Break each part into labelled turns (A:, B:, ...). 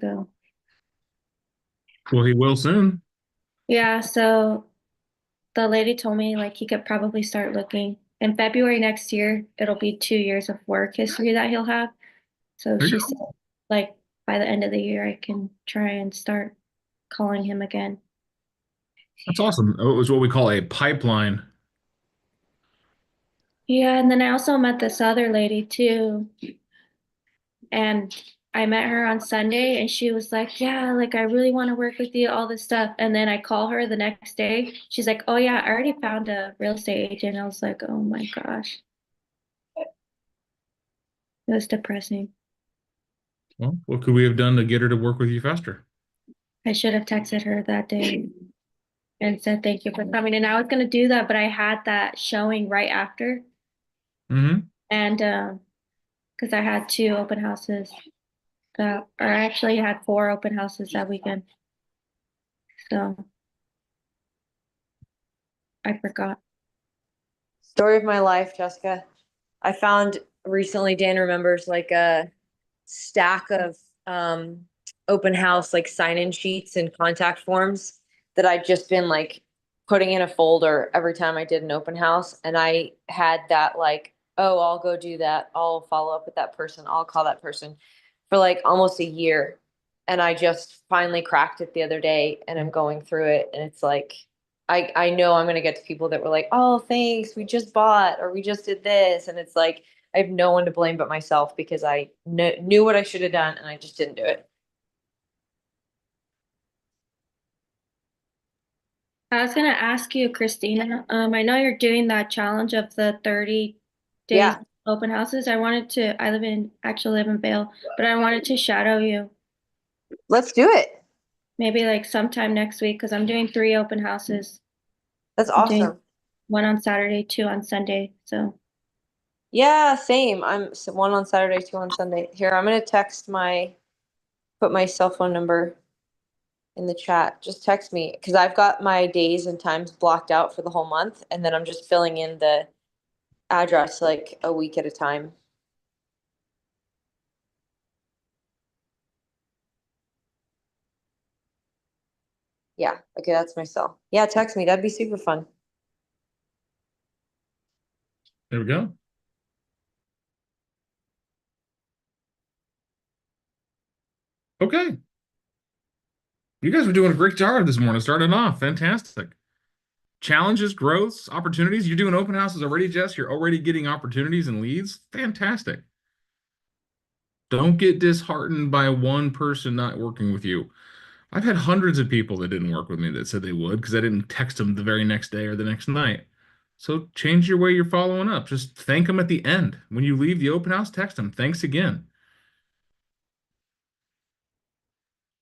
A: go.
B: Well, he will soon.
A: Yeah, so the lady told me like he could probably start looking in February next year. It'll be 2 years of work history that he'll have. So
B: There you
A: she said
B: go.
A: like by the end of the year I can try and start calling him again.
B: That's awesome. Oh, it was what we call a pipeline.
A: Yeah, and then I also met this other lady too, and I met her on Sunday and she was like, "Yeah, like I really want to work with you, all this stuff." And then I call her the next day. She's like, "Oh yeah, I already found a real estate agent." I was like, "Oh my gosh." It was depressing.
B: Well, what could we have done to get her to work with you faster?
A: I should have texted her that day and said thank you for coming. And I was gonna do that, but I had that showing right after,
B: Hmm.
A: and because I had two open houses or I actually had four open houses that weekend, so I forgot.
C: Story of my life, Jessica. I found recently, Dan remembers, like a stack of open house like sign-in sheets and contact forms that I'd just been like putting in a folder every time I did an open house. And I had that like, oh, I'll go do that. I'll follow up with that person. I'll call that person for like almost a year. And I just finally cracked it the other day and I'm going through it. And it's like, I know I'm going to get to people that were like, oh, thanks. We just bought or we just did this. And it's like, I have no one to blame but myself because I knew what I should have done and I just didn't do it.
A: I was gonna ask you, Christina. I know you're doing that challenge of the 30 days
C: Yeah,
A: open houses. Actually live in Vail, but I wanted to shadow you
C: let's do it.
A: maybe like sometime next week because I'm doing three open houses.
C: That's
A: I'm doing
C: awesome.
A: one on Saturday, two on Sunday. So
C: Yeah, same. One on Saturday, two on Sunday. Here, I'm gonna put my cell phone number in the chat. Just text me because I've got my days and times blocked out for the whole month, and then I'm just filling in the address like a week at a time. Yeah, okay, that's my cell. Yeah, text me. That'd be super fun.
B: There we go. Okay. You guys were doing a great job this morning, starting off. Fantastic. Challenges, growths, opportunities. You're doing open houses already, Jess. You're already getting opportunities and leads. Fantastic. Don't get disheartened by one person not working with you. I've had hundreds of people that didn't work with me that said they would because I didn't text them the very next day or the next night. So change your way you're following up. Just thank them at the end. When you leave the open house, text them. Thanks again.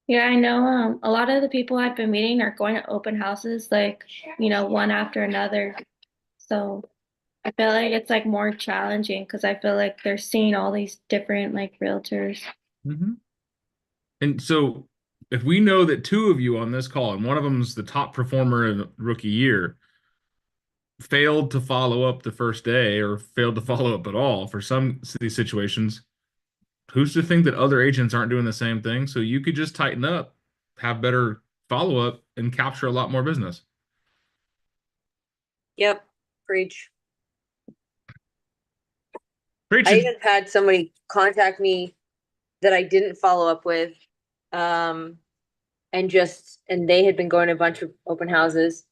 A: yeah, I know a lot of the people I've been meeting are going to open houses like, one after another. So I feel like it's like more challenging because I feel like they're seeing all these different like realtors.
B: Hmm. And so if we know that two of you on this call, and one of them's the top performer in rookie year, failed to follow up the first day or failed to follow up at all for some of these situations, who's to think that other agents aren't doing the same thing? So you could just tighten up, have better follow up, and capture a lot more business.
C: Yep, preach. I
B: Preaching.
C: even had somebody contact me that I didn't follow up with. Um, and they had been going to a bunch of open houses.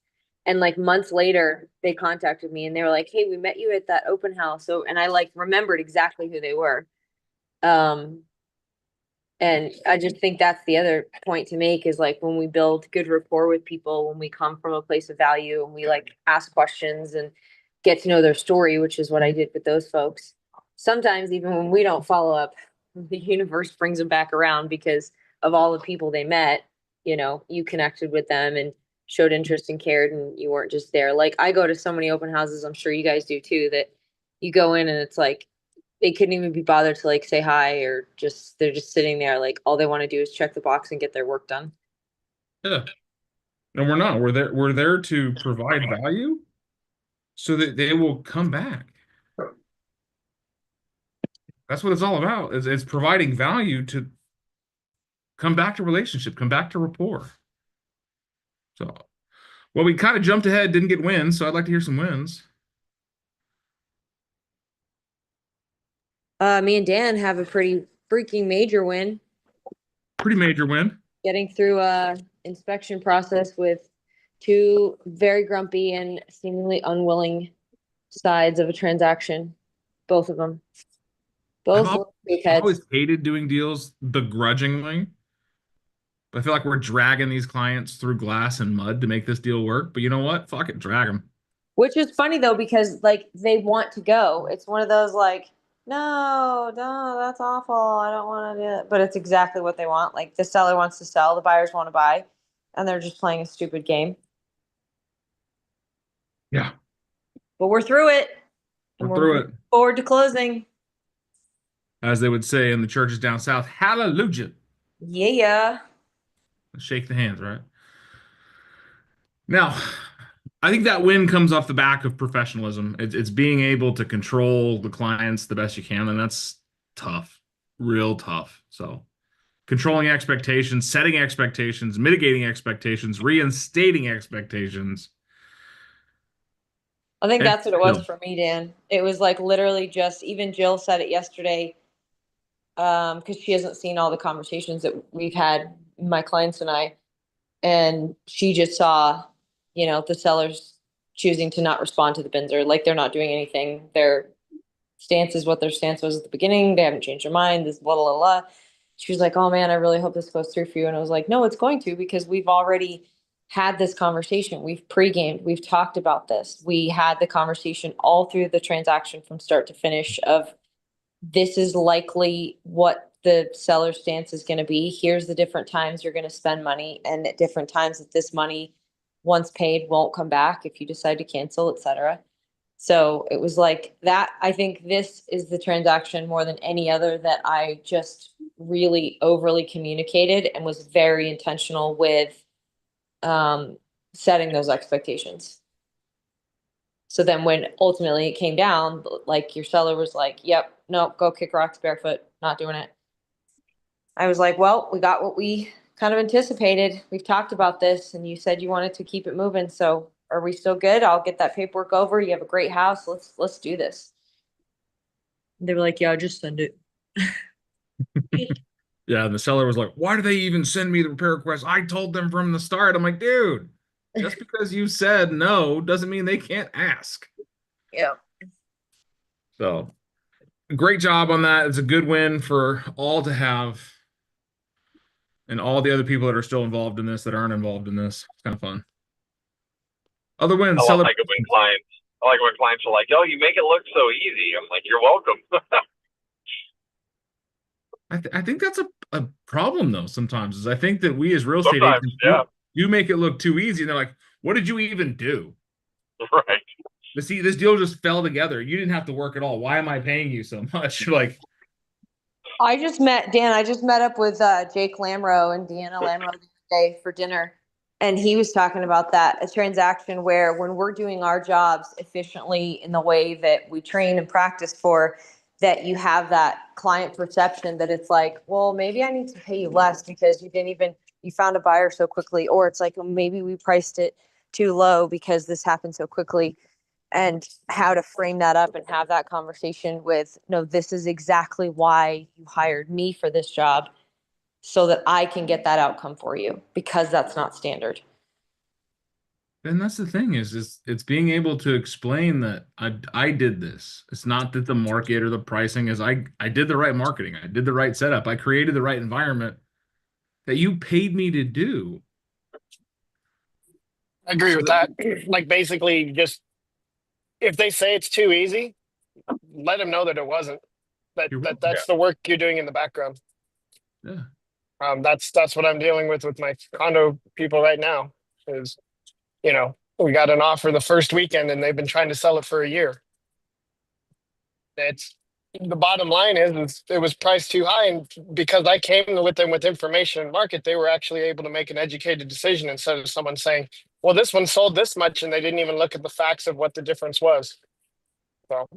C: And like months later, they contacted me and they were like, "Hey, we met you at that open house." So, and I like remembered exactly who they were. Um, and I just think that's the other point to make is like when we build good rapport with people, when we come from a place of value and we like ask questions and get to know their story, which is what I did with those folks. Sometimes even when we don't follow up, the universe brings them back around because of all the people they met. You connected with them and showed interest and cared, and you weren't just there. Like I go to so many open houses, I'm sure you guys do too, that you go in and it's like they couldn't even be bothered to like say hi or just they're just sitting there like all they want to do is check the box and get their work done.
B: Yeah. And we're not. We're there to provide value so that they will come back. That's what it's all about. It's providing value to come back to relationship, come back to rapport. So, well, we kind of jumped ahead, didn't get wins, so I'd like to hear some wins.
C: Me and Dan have a pretty freaking major win,
B: Pretty major win.
C: getting through a inspection process with two very grumpy and seemingly unwilling sides of a transaction. Both of them. Both little
B: I've
C: heads.
B: always hated doing deals begrudgingly. But I feel like we're dragging these clients through glass and mud to make this deal work. But you know what? Fuck it, drag them.
C: Which is funny though, because like they want to go. It's one of those like, no, no, that's awful. I don't want to do it. But it's exactly what they want. Like the seller wants to sell, the buyers want to buy, and they're just playing a stupid game.
B: Yeah,
C: But we're through it. And
B: we're through it.
C: forward to closing.
B: As they would say in the churches down south, hallelujah.
C: Yeah.
B: Shake the hands, right? Now, I think that win comes off the back of professionalism. It's being able to control the clients the best you can, and that's tough, real tough. So, controlling expectations, setting expectations, mitigating expectations, reinstating expectations.
C: I think
B: And
C: that's what it was
B: no,
C: for me, Dan. It was like literally just, even Jill said it yesterday, because she hasn't seen all the conversations that we've had, my clients and I, and she just saw, the sellers choosing to not respond to the Binzer, like they're not doing anything. Their stance is what their stance was at the beginning. They haven't changed their mind. This blah blah blah. She was like, "Oh man, I really hope this goes through for you." And I was like, "No, it's going to, because we've already had this conversation. We've pre-gamed. We've talked about this. We had the conversation all through the transaction from start to finish of this is likely what the seller stance is going to be. Here's the different times you're going to spend money, and at different times that this money, once paid, won't come back if you decide to cancel, etc." So it was like that. I think this is the transaction more than any other that I just really overly communicated and was very intentional with setting those expectations. So then when ultimately it came down, like your seller was like, "Yep, no, go kick rocks barefoot, not doing it." I was like, "Well, we got what we kind of anticipated. We've talked about this and you said you wanted to keep it moving. So are we still good? I'll get that paperwork over. You have a great house. Let's do this." They were like, "Yeah, just send it."
B: yeah, and the seller was like, "Why do they even send me the repair request? I told them from the start." I'm like, dude, just because you said no doesn't mean they can't ask.
C: Yeah.
B: So, great job on that. It's a good win for all to have, and all the other people that are still involved in this that aren't involved in this. It's kind of fun. Other
D: I
B: wins,
D: like it when clients are like, "Oh, you make it look so easy." I'm like, "You're welcome."
B: I think that's a problem though. Sometimes is I think that we as real estate
D: Sometimes,
B: agents
D: yeah,
B: you make it look too easy, and they're like, "What did you even do?
D: right.
B: This deal just fell together. You didn't have to work at all. Why am I paying you so much?" Like,
C: I just met up with Jake Lamro and Deanna Lamro the other day for dinner. And he was talking about that, a transaction where when we're doing our jobs efficiently in the way that we train and practice for, that you have that client perception that it's like, well, maybe I need to pay you less because you found a buyer so quickly. Or it's like, well, maybe we priced it too low because this happened so quickly. And how to frame that up and have that conversation with, no, this is exactly why you hired me for this job, so that I can get that outcome for you, because that's not standard.
B: and that's the thing is it's being able to explain that I did this. It's not that the market or the pricing is I did the right marketing. I did the right setup. I created the right environment that you paid me to do.
E: I agree with that. Like basically just if they say it's too easy, let them know that it wasn't. That
B: You're
E: that
B: welcome.
E: that's the work you're doing in the background.
B: Yeah.
E: That's what I'm dealing with my condo people right now. Is we got an offer the first weekend and they've been trying to sell it for a year. It's the bottom line is it was priced too high, and because I came with them with information and market, they were actually able to make an educated decision instead of someone saying, "Well, this one sold this much," and they didn't even look at the facts of what the difference was. So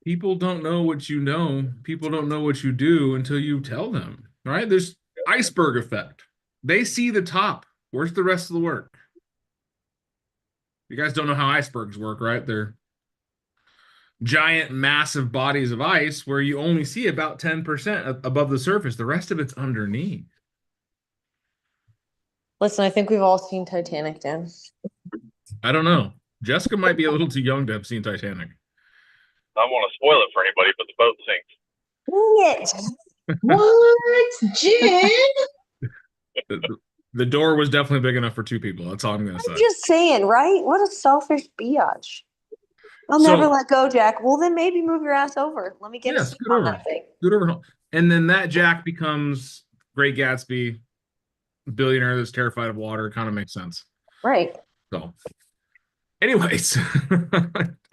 B: People don't know what you know. People don't know what you do until you tell them. All right, there's iceberg effect. They see the top. Where's the rest of the work? You guys don't know how icebergs work, right? They're giant, massive bodies of ice where you only see about 10% above the surface. The rest of it's underneath.
C: Listen, I think we've all seen Titanic, Dan.
B: I don't know. Jessica might be a little too young to have seen Titanic.
D: I don't want to spoil it for anybody, but the boat sinks.
F: What, Jen?
B: The door was definitely big enough for two people. That's all I'm going to say.
C: I'm just saying, right? What a selfish biatch. I'll
B: So-
C: never let go, Jack. Well, then maybe move your ass over. Let me get a
B: Yes,
C: seat
B: get
C: on
B: over.
C: that thing.
B: Good over. And then that Jack becomes Great Gatsby, billionaire that's terrified of water. Kind of makes sense.
C: Right.
B: So, anyways,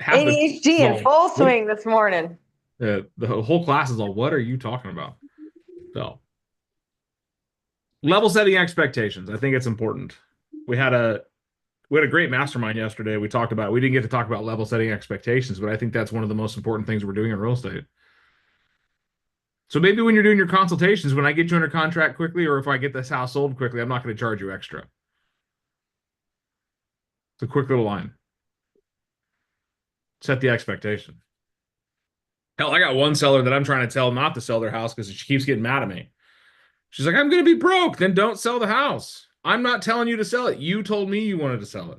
C: ADHD in full swing this morning.
B: The whole class is all, what are you talking about? So, level setting expectations. I think it's important. We had a great mastermind yesterday. We didn't get to talk about level setting expectations, but I think that's one of the most important things we're doing in real estate. So maybe when you're doing your consultations, when I get you under contract quickly, or if I get this house sold quickly, I'm not going to charge you extra. It's a quick little line. Set the expectation. Hell, I got one seller that I'm trying to tell not to sell their house because she keeps getting mad at me. She's like, I'm going to be broke. Then don't sell the house. I'm not telling you to sell it. You told me you wanted to sell it.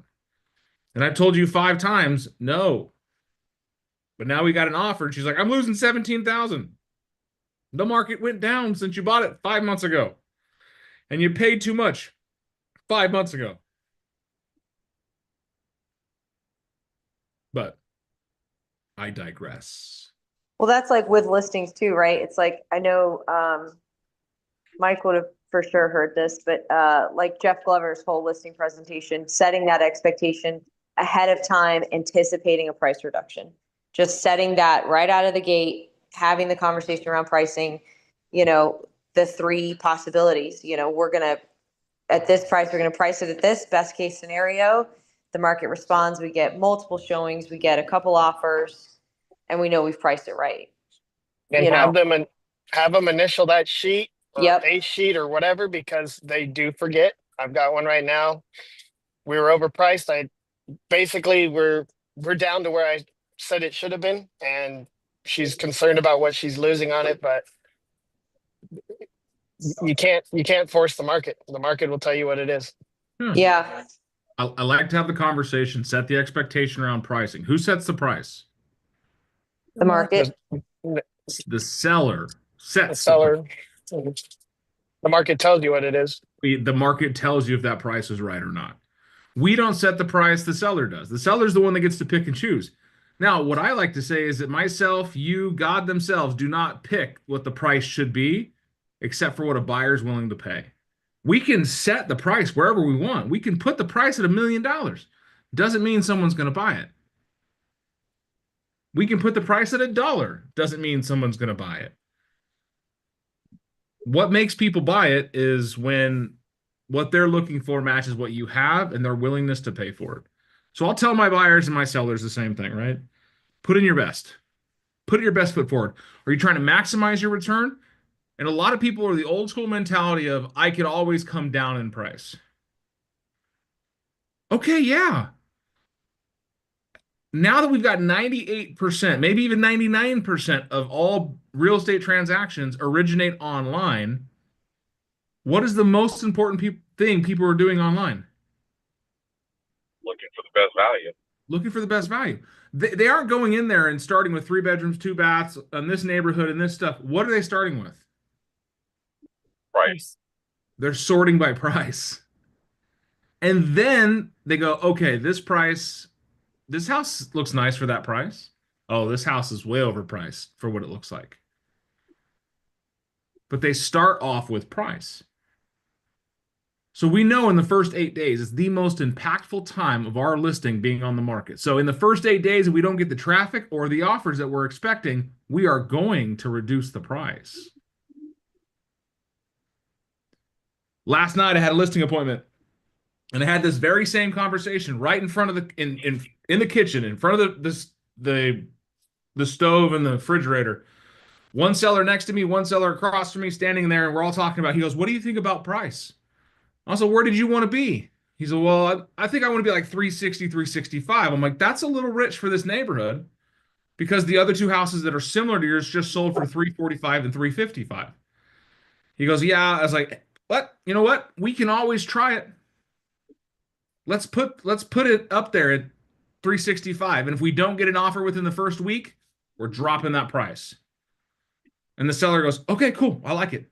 B: And I've told you 5 times, no. But now we got an offer. And she's like, I'm losing $17,000. The market went down since you bought it 5 months ago. And you paid too much 5 months ago. But I digress.
C: Well, that's like with listings too, right? It's like, I know Mike would have for sure heard this, but like Jeff Glover's whole listing presentation, setting that expectation ahead of time, anticipating a price reduction, just setting that right out of the gate, having the conversation around pricing, the 3 possibilities, we're going to, at this price, we're going to price it at this best case scenario. The market responds, we get multiple showings, we get a couple offers, and we know we've priced it right.
E: And
C: You know.
E: have them initial that sheet or
C: Yep.
E: a sheet or whatever, because they do forget. I've got one right now. We were overpriced. We're down to where I said it should have been, and she's concerned about what she's losing on it, but you can't force the market. The market will tell you what it is.
C: Yeah.
B: I like to have the conversation, set the expectation around pricing. Who sets the price?
C: The market.
B: The seller
E: The
B: sets
E: seller, the market tells you what it is.
B: the market tells you if that price is right or not. We don't set the price, the seller does. The seller's the one that gets to pick and choose. Now, what I like to say is that myself, you, God themselves do not pick what the price should be, except for what a buyer's willing to pay. We can set the price wherever we want. We can put the price at $1 million. Doesn't mean someone's going to buy it. We can put the price at $1. Doesn't mean someone's going to buy it. What makes people buy it is when what they're looking for matches what you have and their willingness to pay for it. So I'll tell my buyers and my sellers the same thing, right? Put in your best. Put your best foot forward. Are you trying to maximize your return? And a lot of people are the old school mentality of, I could always come down in price. Okay, yeah. Now that we've got 98%, maybe even 99% of all real estate transactions originate online, what is the most important thing people are doing online?
D: Looking for the best value.
B: Looking for the best value. They aren't going in there and starting with 3 bedrooms, 2 baths in this neighborhood and this stuff. What are they starting with?
D: Price.
B: They're sorting by price. And then they go, okay, this house looks nice for that price. Oh, this house is way overpriced for what it looks like. But they start off with price. So we know in the first 8 days, it's the most impactful time of our listing being on the market. So in the first 8 days, if we don't get the traffic or the offers that we're expecting, we are going to reduce the price. Last night, I had a listing appointment, and I had this very same conversation right in front of in the kitchen, in front of the stove and the refrigerator. One seller next to me, one seller across from me, standing there, and we're all talking about. He goes, "What do you think about price?" I said, "Where did you want to be?" He said, "Well, I think I want to be like 360, 365." I'm like, "That's a little rich for this neighborhood because the other two houses that are similar to yours just sold for 345 and 355." He goes, "Yeah." I was like, "What? You know what? We can always try it. Let's put it up there at 365. And if we don't get an offer within the first week, we're dropping that price." And the seller goes, "Okay, cool. I like it."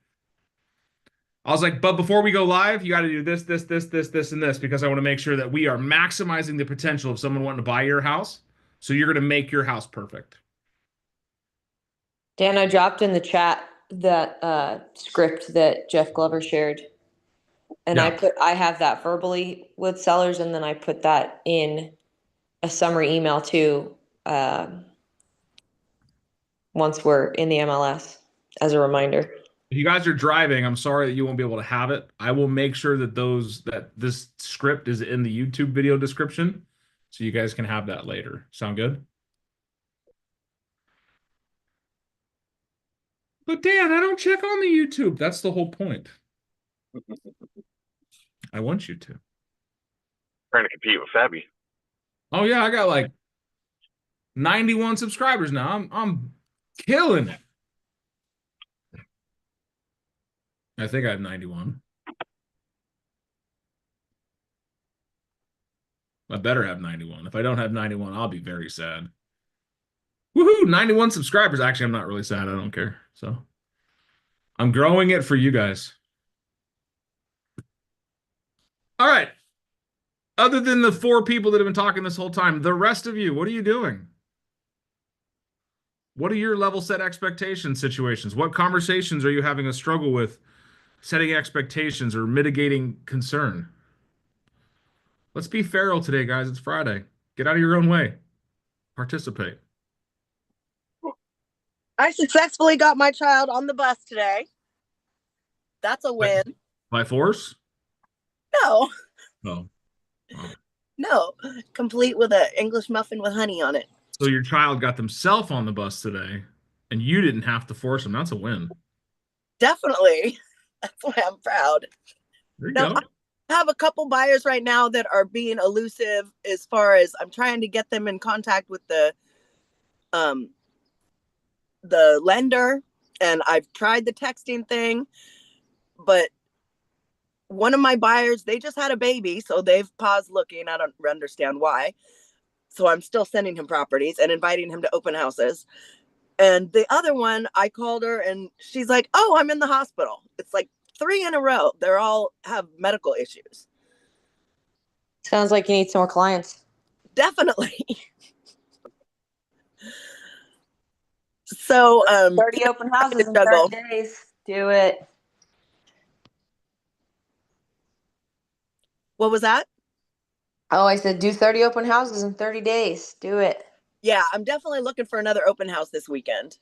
B: I was like, "But before we go live, you got to do this, this, this, this, this, and this, because I want to make sure that we are maximizing the potential of someone wanting to buy your house. So you're going to make your house perfect."
C: Dan, I dropped in the chat that script that Jeff Glover shared. And
B: Yeah.
C: I have that verbally with sellers, and then I put that in a summary email too, once we're in the MLS as a reminder.
B: If you guys are driving, I'm sorry that you won't be able to have it. I will make sure that this script is in the YouTube video description so you guys can have that later. Sound good? But Dan, I don't check on the YouTube. That's the whole point. I want you to.
D: Trying to compete with Fabby.
B: Oh yeah, I got like 91 subscribers now. I'm killing it. I think I have 91. I better have 91. If I don't have 91, I'll be very sad. Woohoo! 91 subscribers. Actually, I'm not really sad. I don't care. So I'm growing it for you guys. All right. Other than the 4 people that have been talking this whole time, the rest of you, what are you doing? What are your level set expectation situations? What conversations are you having a struggle with setting expectations or mitigating concern? Let's be feral today, guys. It's Friday. Get out of your own way. Participate.
G: I successfully got my child on the bus today. That's a win.
B: By force?
G: No,
B: No.
G: no, complete with an English muffin with honey on it.
B: So your child got themselves on the bus today, and you didn't have to force them. That's a win.
G: Definitely. That's why I'm proud.
B: There you
G: Now,
B: go.
G: I have a couple buyers right now that are being elusive as far as I'm trying to get them in contact with the lender, and I've tried the texting thing, but one of my buyers, they just had a baby, so they've paused looking. I don't understand why. So I'm still sending him properties and inviting him to open houses. And the other one, I called her and she's like, "Oh, I'm in the hospital." It's like 3 in a row. They're all have medical issues.
C: Sounds like you need some more clients.
G: Definitely. So
C: 30 open houses in
G: juggle.
C: 30 days. Do it.
G: What was that?
C: Oh, I said do 30 open houses in 30 days. Do it.
G: Yeah, I'm definitely looking for another open house this weekend.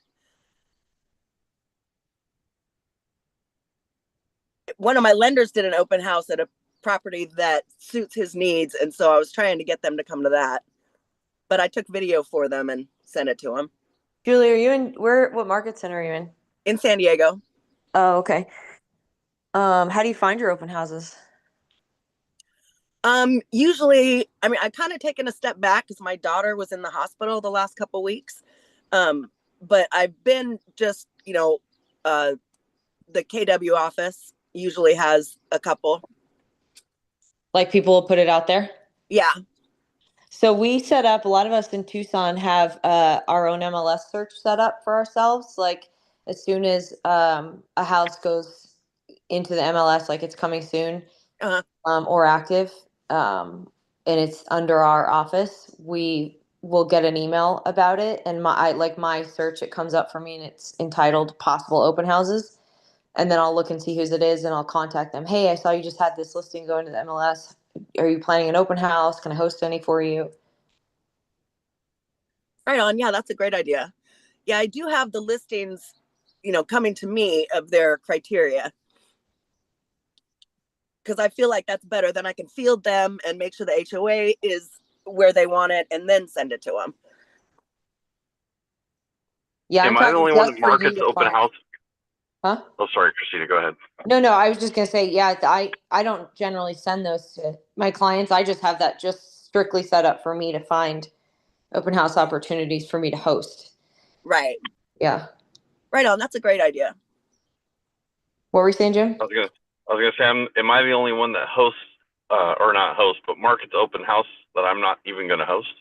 G: One of my lenders did an open house at a property that suits his needs, and so I was trying to get them to come to that. But I took video for them and sent it to them.
C: Julie, are you in what market center are you in?
G: In San Diego.
C: Oh, okay. How do you find your open houses?
G: Usually, I mean, I've kind of taken a step back because my daughter was in the hospital the last couple weeks. But I've been just, the KW office usually has a couple.
C: Like people will put it out there?
G: Yeah.
C: So we set up, a lot of us in Tucson have our own MLS search set up for ourselves. Like as soon as a house goes into the MLS, like it's coming soon, or active, and it's under our office, we will get an email about it. And my search, it comes up for me and it's entitled possible open houses. And then I'll look and see whose it is and I'll contact them. "Hey, I saw you just had this listing go into the MLS. Are you planning an open house? Can I host any for you?"
G: Right on. Yeah, that's a great idea. Yeah, I do have the listings, coming to me of their criteria. Because I feel like that's better. Then I can field them and make sure the HOA is where they want it and then send it to them.
C: Yeah, I'm
D: Am I the
C: talking
D: only one
C: just
D: that
C: for you
D: markets
C: to
D: open
C: find.
D: house?
C: Huh?
D: Oh, sorry, Christina, go ahead.
C: No, I was just gonna say, yeah, I don't generally send those to my clients. I just have that just strictly set up for me to find open house opportunities for me to host.
G: Right.
C: Yeah.
G: Right on. That's a great idea.
C: What were you saying, Jim?
D: I was gonna say, am I the only one that hosts, or not host, but markets open house that I'm not even gonna host?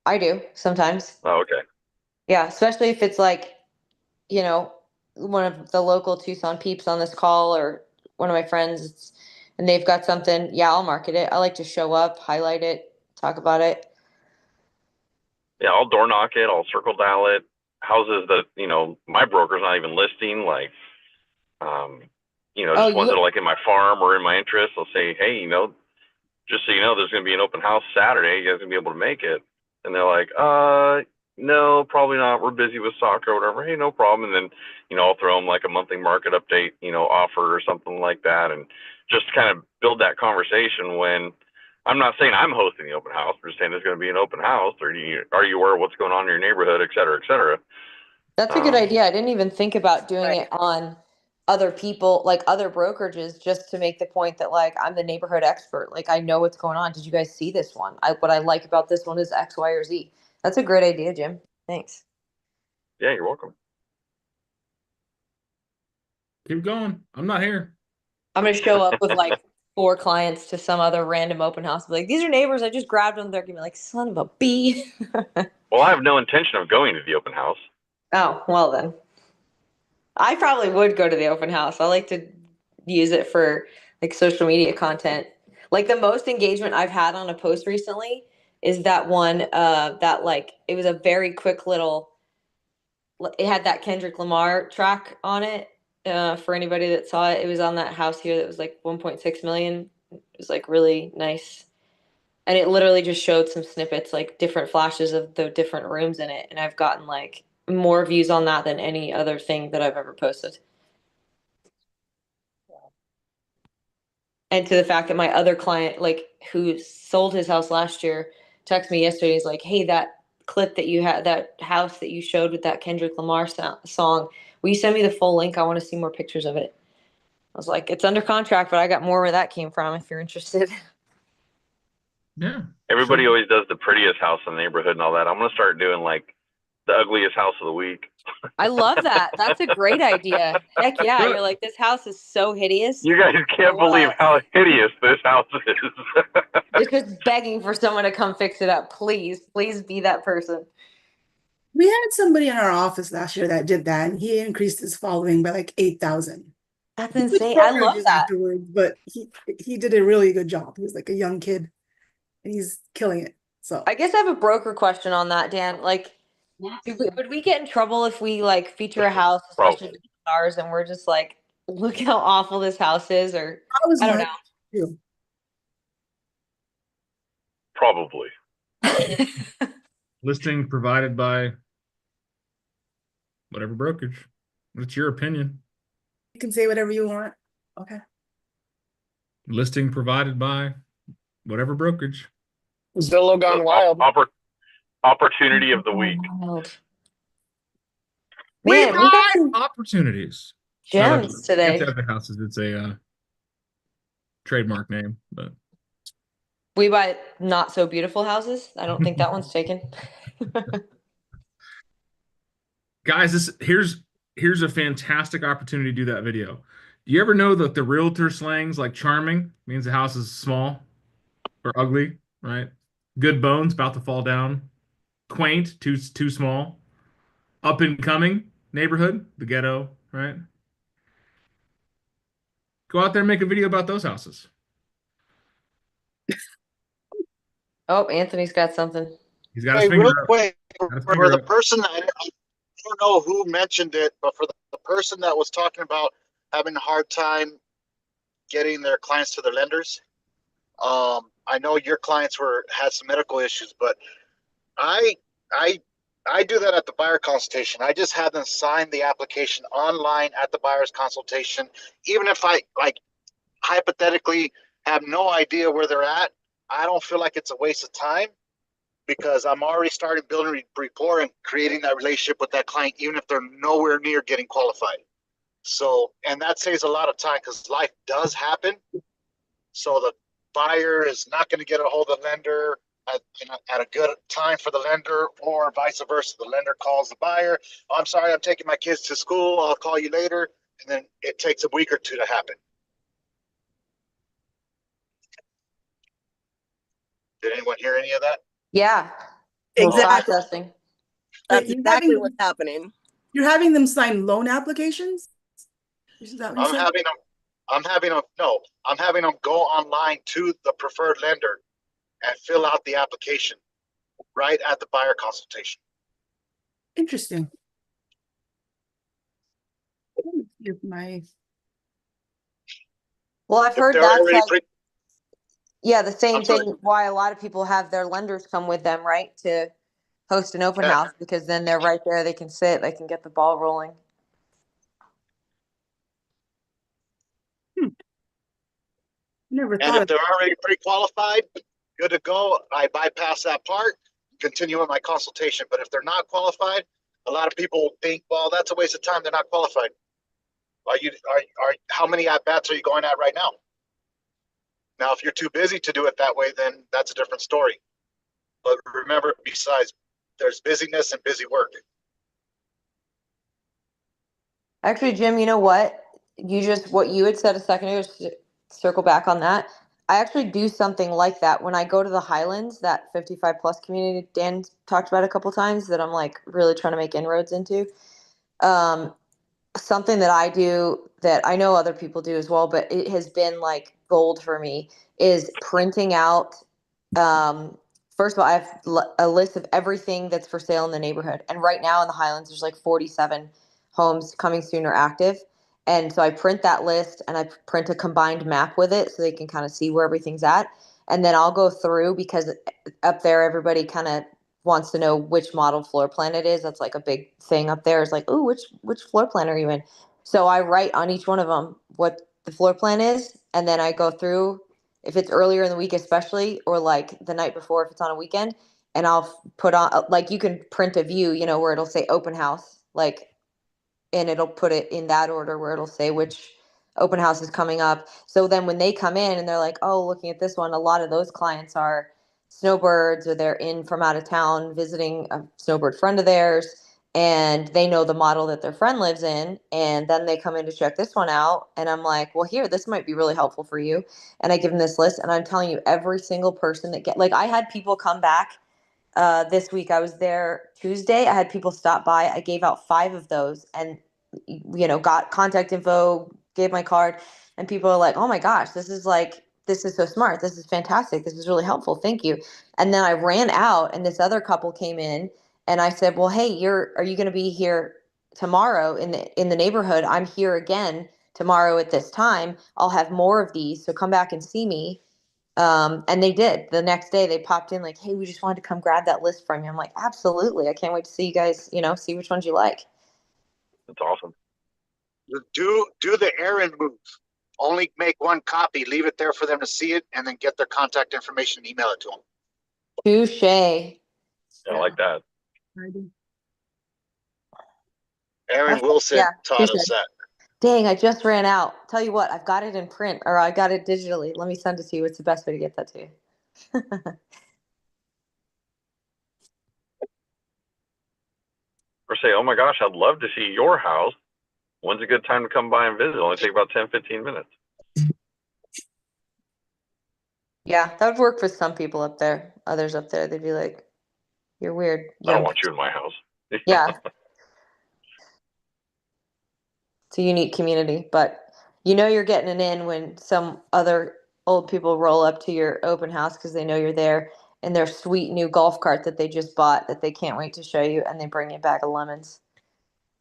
C: I do sometimes.
D: Oh, okay.
C: Yeah, especially if it's like, you know, one of the local Tucson peeps on this call or one of my friends, and they've got something. Yeah, I'll market it. I like to show up, highlight it, talk about it.
D: Yeah, I'll door knock it. I'll circle dial it. Houses that my broker's not even listing, like,
C: Oh,
D: just ones that are like in my farm or in my interest. I'll say, hey, just so you know, there's gonna be an open house Saturday. You guys gonna be able to make it? And they're like, no, probably not. We're busy with soccer or whatever. Hey, no problem. And then, I'll throw them like a monthly market update, offer or something like that, and just kind of build that conversation when. I'm not saying I'm hosting the open house. I'm just saying there's going to be an open house. Are you aware of what's going on in your neighborhood, et cetera, et cetera?
C: that's a good idea. I didn't even think about doing
G: Right.
C: it on other people, like other brokerages, just to make the point that like I'm the neighborhood expert. Like I know what's going on. Did you guys see this one? What I like about this one is X, Y, or Z. That's a great idea, Jim. Thanks.
D: Yeah, you're welcome.
B: Keep going. I'm not here.
C: I'm gonna show up with like 4 clients to some other random open house. Be like, these are neighbors. I just grabbed them. They're gonna be like, son of a bee.
D: Well, I have no intention of going to the open house.
C: Oh, well then. I probably would go to the open house. I like to use it for like social media content. Like the most engagement I've had on a post recently is that one that like it was a very quick little it had that Kendrick Lamar track on it. For anybody that saw it, it was on that house here that was like 1.6 million. It was like really nice. And it literally just showed some snippets, like different flashes of the different rooms in it. And I've gotten like more views on that than any other thing that I've ever posted. And to the fact that my other client, like who sold his house last year, texted me yesterday. He's like, "Hey, that clip that you had, that house that you showed with that Kendrick Lamar song, will you send me the full link? I want to see more pictures of it." I was like, "It's under contract, but I got more where that came from if you're interested."
B: Yeah.
D: Everybody
B: Sure.
D: always does the prettiest house in the neighborhood and all that. I'm gonna start doing like the ugliest house of the week.
C: I love that. That's a great idea. Heck yeah.
B: Good.
C: You're like, this house is so hideous.
D: You guys can't believe how hideous this house is.
C: It's just begging for someone to come fix it up. Please, please be that person.
F: We had somebody in our office last year that did that, and he increased his following by like 8,000.
C: That's
F: He switched
C: insane. I love
F: brokerages
C: that.
F: afterwards, but he did a really good job. He was like a young kid, and he's killing it. So
C: I guess I have a broker question on that, Dan. Like, would we get in trouble if we like feature a house, especially if it's ours, and we're just like, look how awful this house is, or
F: I was
C: I don't
F: not too.
D: Probably.
C: know.
B: Listing provided by whatever brokerage. It's your opinion.
F: You can say whatever you want. Okay.
B: Listing provided by whatever brokerage.
E: Zillow gone wild.
D: Opportunity of the week.
C: Wild.
B: We
C: Man, we got
B: buy
C: some
B: opportunities.
C: gems today.
B: It's other houses. It's a trademark name, but
C: We buy not so beautiful houses. I don't think that one's taken.
B: guys, here's a fantastic opportunity to do that video. Do you ever know that the realtor slangs like charming means the house is small or ugly, right? Good bones, about to fall down. Quaint, too small. Up and coming neighborhood, the ghetto, right? Go out there and make a video about those houses.
C: Oh, Anthony's got something.
B: He's got his
H: Hey,
B: finger
H: real
B: up.
H: quick,
B: Got his
H: for
B: finger
H: the
B: up.
H: person, I don't know who mentioned it, but for the person that was talking about having a hard time getting their clients to their lenders, I know your clients had some medical issues, but I do that at the buyer consultation. I just have them sign the application online at the buyer's consultation, even if I like hypothetically have no idea where they're at. I don't feel like it's a waste of time. because I'm already starting building rapport and creating that relationship with that client, even if they're nowhere near getting qualified. So, and that saves a lot of time because life does happen. So the buyer is not going to get a hold of the lender at a good time for the lender, or vice versa. The lender calls the buyer. Oh, I'm sorry, I'm taking my kids to school. I'll call you later. And then it takes a week or two to happen. Did anyone hear any of that?
C: Yeah. We're
G: Exactly.
C: processing.
G: That's
F: You're
G: exactly what's happening.
F: You're having them sign loan applications? Is that what you
H: I'm
F: said?
H: having them go online to the preferred lender and fill out the application right at the buyer consultation.
F: Interesting. You're my
C: Well, I've
H: If
C: heard
H: they're
C: that's
H: already
C: like, yeah, the same
H: I'm sorry.
C: thing why a lot of people have their lenders come with them, right? To host an open
H: Yeah.
C: house, because then they're right there, they can sit, they can get the ball rolling.
F: never
H: And
F: thought
H: if
F: of
H: they're already pre-qualified, good to go. I bypass that part, continue with my consultation. But if they're not qualified, a lot of people think, well, that's a waste of time. They're not qualified. How many at bats are you going at right now? Now, if you're too busy to do it that way, then that's a different story. But remember, besides, there's busyness and busy work.
C: Actually, Jim, you know what? What you had said a second ago, just to circle back on that. I actually do something like that when I go to the Highlands, that 55 plus community Dan talked about a couple times that I'm like really trying to make inroads into. Um, Something that I do that I know other people do as well, but it has been like gold for me is printing out. First of all, I have a list of everything that's for sale in the neighborhood. And right now in the Highlands, there's like 47 homes coming soon or active. And so I print that list and I print a combined map with it so they can kind of see where everything's at. And then I'll go through because up there, everybody kind of wants to know which model floor plan it is. That's like a big thing up there is like, oh, which floor plan are you in? So I write on each one of them what the floor plan is, and then I go through if it's earlier in the week, especially, or like the night before if it's on a weekend, and I'll put on like you can print a view, where it'll say open house, like, and it'll put it in that order where it'll say which open house is coming up. So then when they come in and they're like, oh, looking at this one, a lot of those clients are snowbirds or they're in from out of town visiting a snowbird friend of theirs, and they know the model that their friend lives in, and then they come in to check this one out, and I'm like, well, here, this might be really helpful for you, and I give them this list, and I'm telling you, every single person that like, I had people come back this week. I was there Tuesday. I had people stop by. I gave out 5 of those, and got contact info, gave my card, and people are like, "Oh my gosh, this is so smart. This is fantastic. This is really helpful. Thank you." And then I ran out, and this other couple came in, and I said, "Well, hey, are you going to be here tomorrow in the neighborhood? I'm here again tomorrow at this time. I'll have more of these, so come back and see me." And they did. The next day they popped in like, hey, we just wanted to come grab that list from you. I'm like, absolutely. I can't wait to see you guys, see which ones you like.
D: That's awesome.
H: Do the errand move. Only make one copy, leave it there for them to see it, and then get their contact information and email it to them.
C: Touche.
D: I like that.
H: Aaron Wilson taught
C: touche.
H: us that.
C: Dang, I just ran out. Tell you what, I've got it in print, or I got it digitally. Let me send it to you. What's the best way to get that to you?
D: Or say, oh my gosh, I'd love to see your house. When's a good time to come by and visit? It'll only take about 10, 15 minutes.
C: Yeah, that would work for some people up there. Others up there, they'd be like, you're weird.
D: I don't want you in my house.
C: Yeah. It's a unique community, but you're getting it in when some other old people roll up to your open house because they know you're there in their sweet new golf cart that they just bought that they can't wait to show you, and they bring you a bag of lemons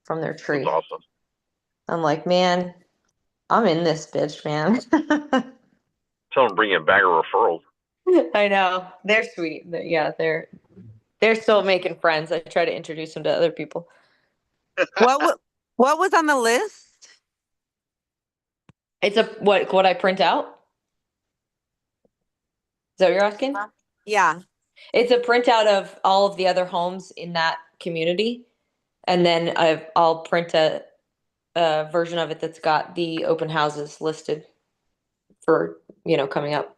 C: from their tree.
D: That's awesome.
C: I'm like, man, I'm in this bitch, man.
D: Tell them to bring you a bag of referrals.
C: I know. They're sweet. Yeah, they're still making friends. I try to introduce them to other people.
I: What was on the list?
C: It's what I print out? Is that what you're asking?
I: Yeah.
C: It's a printout of all of the other homes in that community. And then I'll print a version of it that's got the open houses listed for, coming up.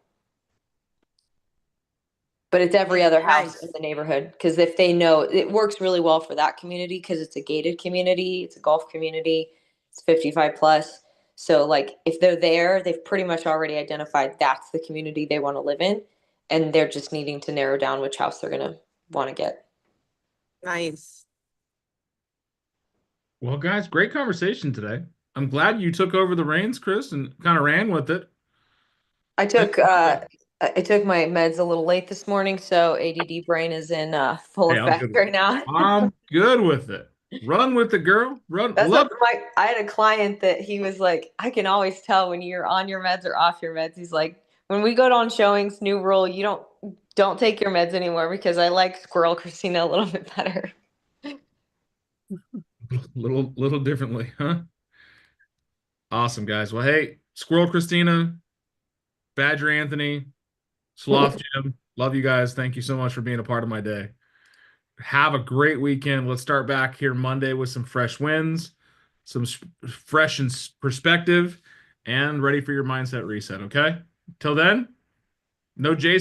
C: But it's every other house
I: Nice.
C: in the neighborhood, because if they know, it works really well for that community because it's a gated community, it's a golf community, it's 55 plus. So like if they're there, they've pretty much already identified that's the community they want to live in, and they're just needing to narrow down which house they're gonna want to get.
I: Nice.
B: Well, guys, great conversation today. I'm glad you took over the reins, Chris, and kind of ran with it.
C: I took my meds a little late this morning, so ADD brain is in full
B: Hey, I'm
C: effect
B: good with
C: right
B: it.
C: now.
B: I'm good with it. Run with it, girl. Run.
C: That's
B: Love
C: what I had a client that he was like, I can always tell when you're on your meds or off your meds. He's like, when we go on showings, new rule, you don't take your meds anymore because I like Squirrel Christina a little bit better.
B: little differently, huh? Awesome, guys. Well, hey, Squirrel Christina, Badger Anthony, Sloth Jim, love you guys. Thank you so much for being a part of my day. Have a great weekend. Let's start back here Monday with some fresh wins, some fresh perspective, and ready for your mindset reset. Okay. Till then, no Jason.